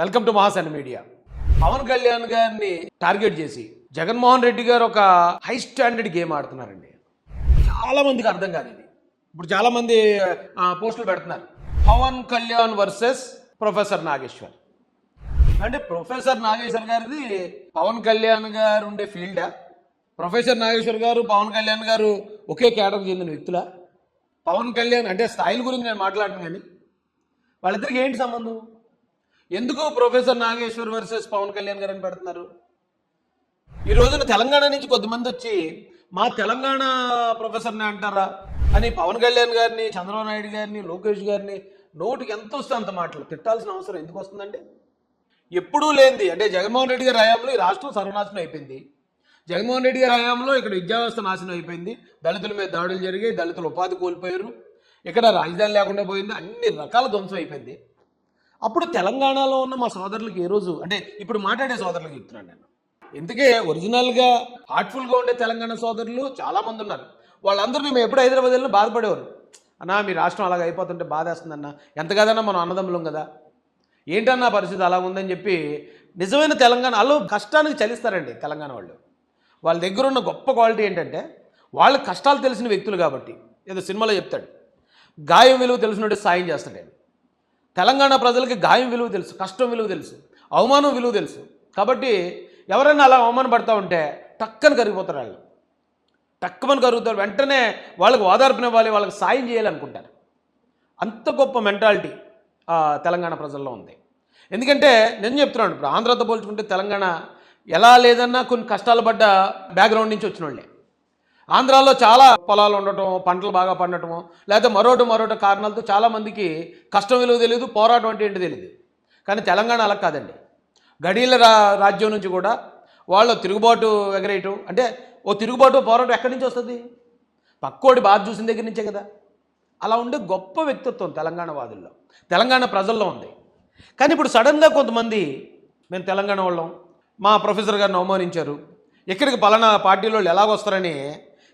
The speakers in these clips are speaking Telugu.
Welcome to Mahasan media. Pawan Kalyan గారిని టార్గెట్ చేసి జగన్మోహన్ రెడ్డి గారు ఒక హై స్టాండర్డ్ గేమ్ ఆడుతున్నారండి. చాలా మందికి అర్థం కాదు ఇది. ఇప్పుడు చాలా మంది పోస్టులు పెడుతున్నారు, పవన్ కళ్యాణ్ వర్సెస్ ప్రొఫెసర్ నాగేశ్వర్. అంటే ప్రొఫెసర్ నాగేశ్వర్ గారిది పవన్ కళ్యాణ్ గారు ఉండే ఫీల్డా? ప్రొఫెసర్ నాగేశ్వర్ గారు పవన్ కళ్యాణ్ గారు ఒకే కేటగిరీకి చెందిన వ్యక్తులా? పవన్ కళ్యాణ్ అంటే స్థాయిల గురించి నేను మాట్లాడను, కానీ వాళ్ళిద్దరికి ఏంటి సంబంధం? ఎందుకు ప్రొఫెసర్ నాగేశ్వర్ వర్సెస్ పవన్ కళ్యాణ్ గారు అని పెడుతున్నారు? ఈ రోజున తెలంగాణ నుంచి కొద్దిమంది వచ్చి మా తెలంగాణ ప్రొఫెసర్ని అంటారా అని పవన్ కళ్యాణ్ గారిని, చంద్రబాబు నాయుడు గారిని, లోకేష్ గారిని నోటికి ఎంత వస్తే అంత మాటలు తిట్టాల్సిన అవసరం ఎందుకు వస్తుందంటే, ఎప్పుడూ లేనిది. అంటే జగన్మోహన్ రెడ్డి గారి హయాంలో ఈ రాష్ట్రం సర్వనాశనం అయిపోయింది. జగన్మోహన్ రెడ్డి గారి హయాంలో ఇక్కడ విద్యావ్యవస్థ నాశనం అయిపోయింది. దళితుల మీద దాడులు జరిగాయి, దళితులు ఉపాధి కోల్పోయారు, ఇక్కడ రాజధాని లేకుండా పోయింది, అన్ని రకాల ధ్వంసం అయిపోయింది. అప్పుడు తెలంగాణలో ఉన్న మా సోదరులకి ఏ రోజు, అంటే ఇప్పుడు మాట్లాడే సోదరులకు చెప్తున్నాను నేను, ఎందుకే ఒరిజినల్గా హార్ట్ఫుల్గా ఉండే తెలంగాణ సోదరులు చాలామంది ఉన్నారు. వాళ్ళందరూ మేము ఎప్పుడు హైదరాబాద్ వెళ్ళినా బాధపడేవారు. అన్నా మీ రాష్ట్రం అలాగ అయిపోతుంటే బాధేస్తుందన్న, ఎంత కదన్నా మనం అన్నదమ్ములం కదా, ఏంటన్నా పరిస్థితి అలా ఉందని చెప్పి నిజమైన తెలంగాణ వాళ్ళు కష్టానికి చలిస్తారండి. తెలంగాణ వాళ్ళు వాళ్ళ దగ్గర ఉన్న గొప్ప క్వాలిటీ ఏంటంటే వాళ్ళ కష్టాలు తెలిసిన వ్యక్తులు కాబట్టి. ఏదో సినిమాలో చెప్తాడు, గాయం విలువ తెలిసినట్టు సాయం చేస్తాడు. తెలంగాణ ప్రజలకి గాయం విలువ తెలుసు, కష్టం విలువ తెలుసు, అవమానం విలువ తెలుసు. కాబట్టి ఎవరైనా అలా అవమానం పడతా ఉంటే టక్కని కరిగిపోతారు. వాళ్ళు టక్కమని కరుగుతారు, వెంటనే వాళ్ళకి ఓదార్పునివ్వాలి, వాళ్ళకి సాయం చేయాలనుకుంటారు. అంత గొప్ప మెంటాలిటీ తెలంగాణ ప్రజల్లో ఉంది. ఎందుకంటే నేను చెప్తున్నాను, ఇప్పుడు ఆంధ్రతో పోల్చుకుంటే తెలంగాణ ఎలా లేదన్నా కొన్ని కష్టాలు పడ్డ బ్యాక్గ్రౌండ్ నుంచి వచ్చిన వాళ్ళే. ఆంధ్రాలో చాలా పొలాలు ఉండటం, పంటలు బాగా పండటం, లేకపోతే మరోటి కారణాలతో చాలామందికి కష్టం విలువ తెలియదు, పోరాటం అంటే ఏంటి తెలియదు. కానీ తెలంగాణ అలా కాదండి. గడీల రాజ్యం నుంచి కూడా వాళ్ళు తిరుగుబాటు ఎగరేయటం, అంటే ఓ తిరుగుబాటు పోరాటం ఎక్కడి నుంచి వస్తుంది? పక్కోడి బాధ చూసిన దగ్గర నుంచే కదా. అలా ఉండే గొప్ప వ్యక్తిత్వం తెలంగాణ వాదుల్లో, తెలంగాణ ప్రజల్లో ఉంది. కానీ ఇప్పుడు సడన్గా కొంతమంది మేము తెలంగాణ వాళ్ళం, మా ప్రొఫెసర్ గారిని అవమానించారు, ఇక్కడికి పలానా పార్టీలో ఎలాగొస్తారని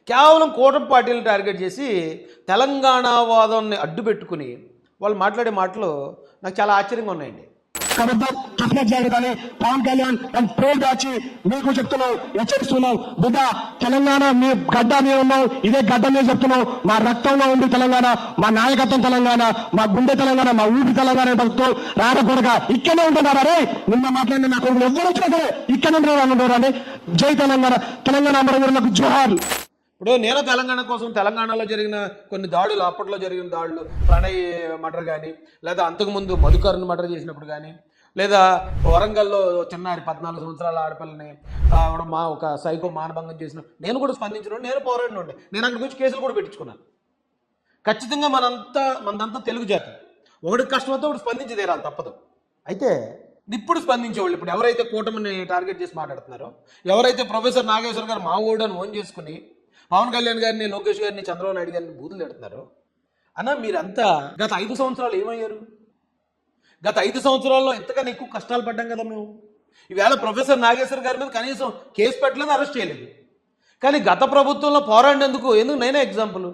కేవలం కూటమి పార్టీలను టార్గెట్ చేసి తెలంగాణ వాదాన్ని అడ్డు పెట్టుకుని వాళ్ళు మాట్లాడే మాటలు నాకు చాలా ఆశ్చర్యంగా ఉన్నాయండి. కానీ పవన్ కళ్యాణ్ అండ్ ప్రేమ్ దాచి మీకు చెప్తున్నావు, హెచ్చరిస్తున్నావు, బిడ్డ తెలంగాణ మీ గడ్డ మీద ఉన్నావు, ఇదే గడ్డ మీద చెప్తున్నావు, మా రక్తంలో ఉంది తెలంగాణ, మా నాయకత్వం తెలంగాణ, మా గుండె తెలంగాణ, మా ఊపి తెలంగాణ బతుకు రాడకూడగా ఇక్కడనే ఉంటున్నారా రే? నిన్న మాట్లాడిన నాకు ఎవరు వచ్చినా సరే ఇక్కడనే ఉంటున్నారండి. జై తెలంగాణ, తెలంగాణ అమరవీరులకు జోహార్లు. ఇప్పుడు నేను తెలంగాణ కోసం తెలంగాణలో జరిగిన కొన్ని దాడులు, అప్పట్లో జరిగిన దాడులు, ప్రణయ్ మర్డర్ కానీ, లేదా అంతకుముందు మధుకర్ని మర్డర్ చేసినప్పుడు కానీ, లేదా వరంగల్లో చిన్నారి 14 సంవత్సరాల ఆడపిల్లని ఒక సైకో మానభంగం చేసిన నేను కూడా స్పందించిన, నేను పోరాడినండి, నేను అక్కడికి వచ్చి కేసులు కూడా పెట్టించుకున్నాను. ఖచ్చితంగా మనదంతా తెలుగు జాతి, ఒకటి కష్టంతో ఒకటి స్పందించి తీరాలి, తప్పదు. అయితే ఇప్పుడు స్పందించేవాళ్ళు, ఇప్పుడు ఎవరైతే కూటమిని టార్గెట్ చేసి మాట్లాడుతున్నారో, ఎవరైతే ప్రొఫెసర్ నాగేశ్వర్ గారు మా ఊడని ఓన్ చేసుకుని పవన్ కళ్యాణ్ గారిని, లోకేష్ గారిని, చంద్రబాబు నాయుడు గారిని బూతులు పెడుతున్నారు అన్న, మీరంతా గత 5 సంవత్సరాలు ఏమయ్యారు? గత 5 సంవత్సరాల్లో ఎంతగానో ఎక్కువ కష్టాలు పడ్డాం కదా మేము. ఈవేళ ప్రొఫెసర్ నాగేశ్వర్ గారి మీద కనీసం కేసు పెట్టలేదు, అరెస్ట్ చేయలేదు. కానీ గత ప్రభుత్వంలో పోరాడినందుకు ఎందుకు నేనే ఎగ్జాంపుల్,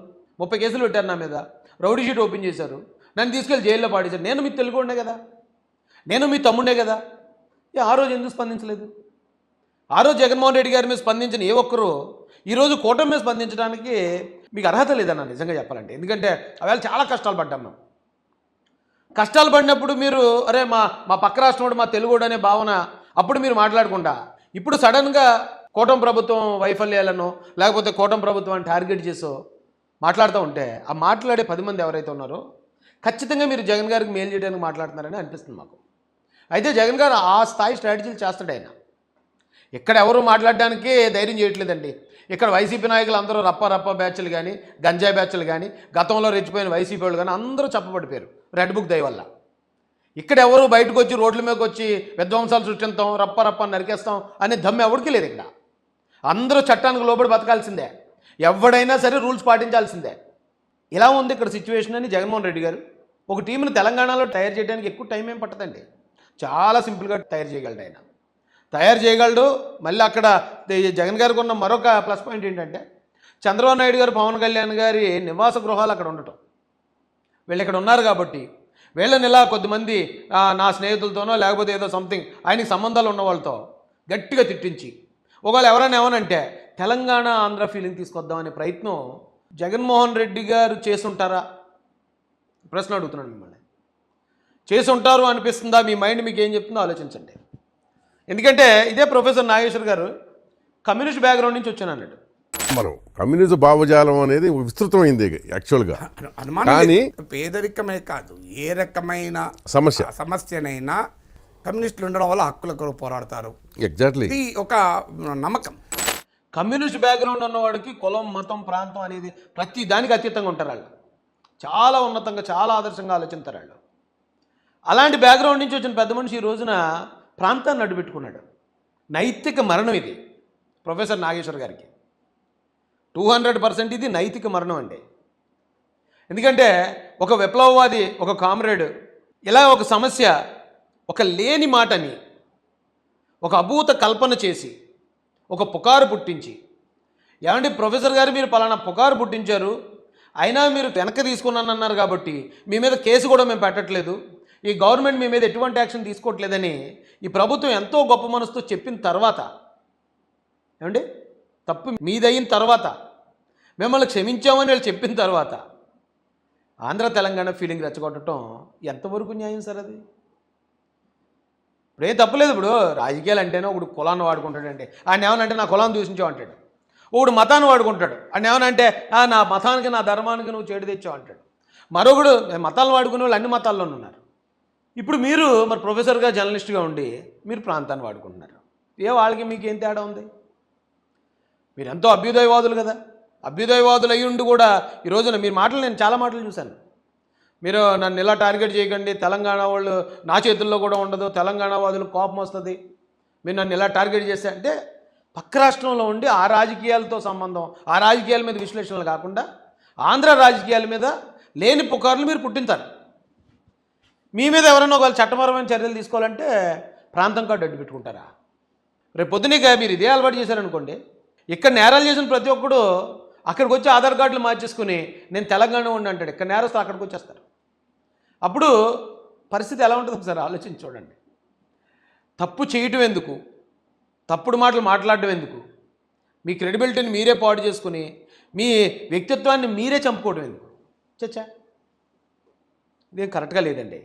30 కేసులు పెట్టారు నా మీద, రౌడీ షీట్ ఓపెన్ చేశారు, నన్ను తీసుకెళ్ళి జైల్లో పాడేశారు. నేను మీ తెలుగుండే కదా, నేను మీ తమ్ముడే కదా. ఆ రోజు ఎందుకు స్పందించలేదు? ఆ రోజు జగన్మోహన్ రెడ్డి గారి మీద స్పందించిన ఏ ఒక్కరు ఈరోజు కూటమి మీద స్పందించడానికి మీకు అర్హత లేదన్న, నిజంగా చెప్పాలంటే. ఎందుకంటే అవేళ చాలా కష్టాలు పడ్డాం మేము. కష్టాలు పడినప్పుడు మీరు అరే మా పక్క రాష్ట్రం మా తెలుగుడు అనే భావన అప్పుడు మీరు మాట్లాడకుండా, ఇప్పుడు సడన్గా కూటమి ప్రభుత్వం వైఫల్యాలను, లేకపోతే కూటమి ప్రభుత్వాన్ని టార్గెట్ చేసో మాట్లాడుతూ ఉంటే, ఆ మాట్లాడే 10 మంది ఎవరైతే ఉన్నారో ఖచ్చితంగా మీరు జగన్ గారికి మేలు చేయడానికి మాట్లాడుతున్నారని అనిపిస్తుంది మాకు. అయితే జగన్ గారు ఆ స్థాయి స్ట్రాటజీలు చేస్తాడు. ఆయన ఇక్కడ ఎవరు మాట్లాడడానికి ధైర్యం చేయట్లేదండి. ఇక్కడ వైసీపీ నాయకులు అందరూ రప్ప బ్యాచ్లు కానీ, గంజాయి బ్యాచ్లు కానీ, గతంలో రెచ్చిపోయిన వైసీపీ వాళ్ళు కానీ అందరూ చెప్పబడిపోయారు రెడ్ బుక్ దయ వల్ల. ఇక్కడ ఎవరు బయటకు వచ్చి రోడ్ల మీదకి వచ్చి విధ్వంసాలు సృష్టిస్తాం, రప్ప నరికేస్తాం అనే దమ్ము ఎవరికి లేదు. ఇక్కడ అందరూ చట్టానికి లోబడి బతకాల్సిందే, ఎవడైనా సరే రూల్స్ పాటించాల్సిందే. ఇలా ఉంది ఇక్కడ సిచ్యువేషన్ అని జగన్మోహన్ రెడ్డి గారు ఒక టీంని తెలంగాణలో తయారు చేయడానికి ఎక్కువ టైం ఏం పట్టదండి, చాలా సింపుల్గా తయారు చేయగలడు. ఆయన తయారు చేయగలడు. మళ్ళీ అక్కడ జగన్ గారికి ఉన్న మరొక ప్లస్ పాయింట్ ఏంటంటే, చంద్రబాబు నాయుడు గారు, పవన్ కళ్యాణ్ గారి నివాస గృహాలు అక్కడ ఉండటం. వీళ్ళు ఇక్కడ ఉన్నారు కాబట్టి వీళ్ళని ఇలా కొద్దిమంది నా స్నేహితులతోనో లేకపోతే ఏదో సంథింగ్ ఆయనకి సంబంధాలు ఉన్న వాళ్ళతో గట్టిగా తిట్టించి ఒకవేళ ఎవరైనా ఏమనంటే తెలంగాణ ఆంధ్ర ఫీలింగ్ తీసుకొద్దామనే ప్రయత్నం జగన్మోహన్ రెడ్డి గారు చేసుంటారా? ప్రశ్న అడుగుతున్నాను మిమ్మల్ని. చేసుంటారు అనిపిస్తుందా? మీ మైండ్ మీకు ఏం చెప్తుందో ఆలోచించండి. ఎందుకంటే ఇదే ప్రొఫెసర్ నాగేశ్వర్ గారు కమ్యూనిస్ట్ బ్యాక్గ్రౌండ్ నుంచి వచ్చాను అన్నాడు. మనం కమ్యూనిజం భావజాలం అనేది విస్తృతమైంది యాక్చువల్గా. కానీ పేదరికమే కాదు, ఏ రకమైన సమస్యనైనా కమ్యూనిస్టులు ఉండడం వల్ల హక్కుల కొరకు పోరాడతారు. ఎగ్జాక్ట్లీ, ఇది ఒక నమ్మకం. కమ్యూనిస్ట్ బ్యాక్గ్రౌండ్ ఉన్నవాడికి కులం, మతం, ప్రాంతం అనేది ప్రతి దానికి అతీతంగా ఉంటారు వాళ్ళు. చాలా ఉన్నతంగా, చాలా ఆదర్శంగా ఆలోచిస్తారు వాళ్ళు. అలాంటి బ్యాక్గ్రౌండ్ నుంచి వచ్చిన పెద్ద మనిషి ఈ రోజున ప్రాంతాన్ని అడ్డుపెట్టుకున్నాడు. నైతిక మరణం ఇది ప్రొఫెసర్ నాగేశ్వర్ గారికి. 200% ఇది నైతిక మరణం అండి. ఎందుకంటే ఒక విప్లవవాది, ఒక కామ్రేడ్ ఇలా ఒక సమస్య, ఒక లేని మాటని ఒక అభూత కల్పన చేసి ఒక పుకారు పుట్టించి, ఏమంటే ప్రొఫెసర్ గారు మీరు పలానా పుకారు పుట్టించారు, అయినా మీరు వెనక్కి తీసుకున్నానన్నారు కాబట్టి మీ మీద కేసు కూడా మేము పెట్టట్లేదు, ఈ గవర్నమెంట్ మీ మీద ఎటువంటి యాక్షన్ తీసుకోవట్లేదని ఈ ప్రభుత్వం ఎంతో గొప్ప మనసుతో చెప్పిన తర్వాత, ఏమండి తప్పు మీదయిన తర్వాత, మిమ్మల్ని క్షమించామని వాళ్ళు చెప్పిన తర్వాత ఆంధ్ర తెలంగాణ ఫీలింగ్ రెచ్చగొట్టడం ఎంతవరకు న్యాయం సార్? అది ఇప్పుడేం తప్పలేదు. ఇప్పుడు రాజకీయాలు అంటేనే ఒకడు కులాన్ని వాడుకుంటాడండి, ఆయన ఏమనంటే నా కులాన్ని దూషించావు అంటాడు. ఒకడు మతాన్ని వాడుకుంటాడు, ఆయన ఏమనంటే నా మతానికి నా ధర్మానికి నువ్వు చెడు తెచ్చావు అంటాడు. మరొకడు మతాలను వాడుకునే వాళ్ళు అన్ని మతాల్లోనూ ఉన్నారు. ఇప్పుడు మీరు మరి ప్రొఫెసర్గా జర్నలిస్ట్గా ఉండి మీరు ప్రాంతాన్ని వాడుకుంటున్నారు. వాళ్ళకి మీకు ఏం తేడా ఉంది? మీరు ఎంతో అభ్యుదయవాదులు కదా, అభ్యుదయవాదులు అయ్యి ఉండి కూడా ఈ రోజున మీరు మాటలు, నేను చాలా మాటలు చూశాను. మీరు నన్ను ఇలా టార్గెట్ చేయకండి, తెలంగాణ వాళ్ళు నా చేతుల్లో కూడా ఉండదు, తెలంగాణ వాదులు కోపం వస్తుంది, మీరు నన్ను ఇలా టార్గెట్ చేస్తే అంటే పక్క రాష్ట్రంలో ఉండి ఆ రాజకీయాలతో సంబంధం, ఆ రాజకీయాల మీద విశ్లేషణలు కాకుండా ఆంధ్ర రాజకీయాల మీద లేని పుకార్లు మీరు పుట్టించారు. మీ మీద ఎవరైనా ఒకవేళ చట్టపరమైన చర్యలు తీసుకోవాలంటే ప్రాంతం కార్డు అడ్డు పెట్టుకుంటారా? రేపు పొద్దునగా మీరు ఇదే అలవాటు చేశారనుకోండి, ఇక్కడ నేరాలు చేసిన ప్రతి ఒక్కడు అక్కడికి వచ్చి ఆధార్ కార్డులు మార్చేసుకుని నేను తెలంగాణ ఉండి అంటాడు. ఇక్కడ నేరస్తులు అక్కడికి వచ్చేస్తారు. అప్పుడు పరిస్థితి ఎలా ఉంటుంది ఒకసారి ఆలోచించి చూడండి. తప్పు చేయటం ఎందుకు, తప్పుడు మాటలు మాట్లాడడం ఎందుకు, మీ క్రెడిబిలిటీని మీరే పాడు చేసుకుని మీ వ్యక్తిత్వాన్ని మీరే చంపుకోవడం ఎందుకు? చచ్చా, ఇదేం కరెక్ట్గా లేదండి.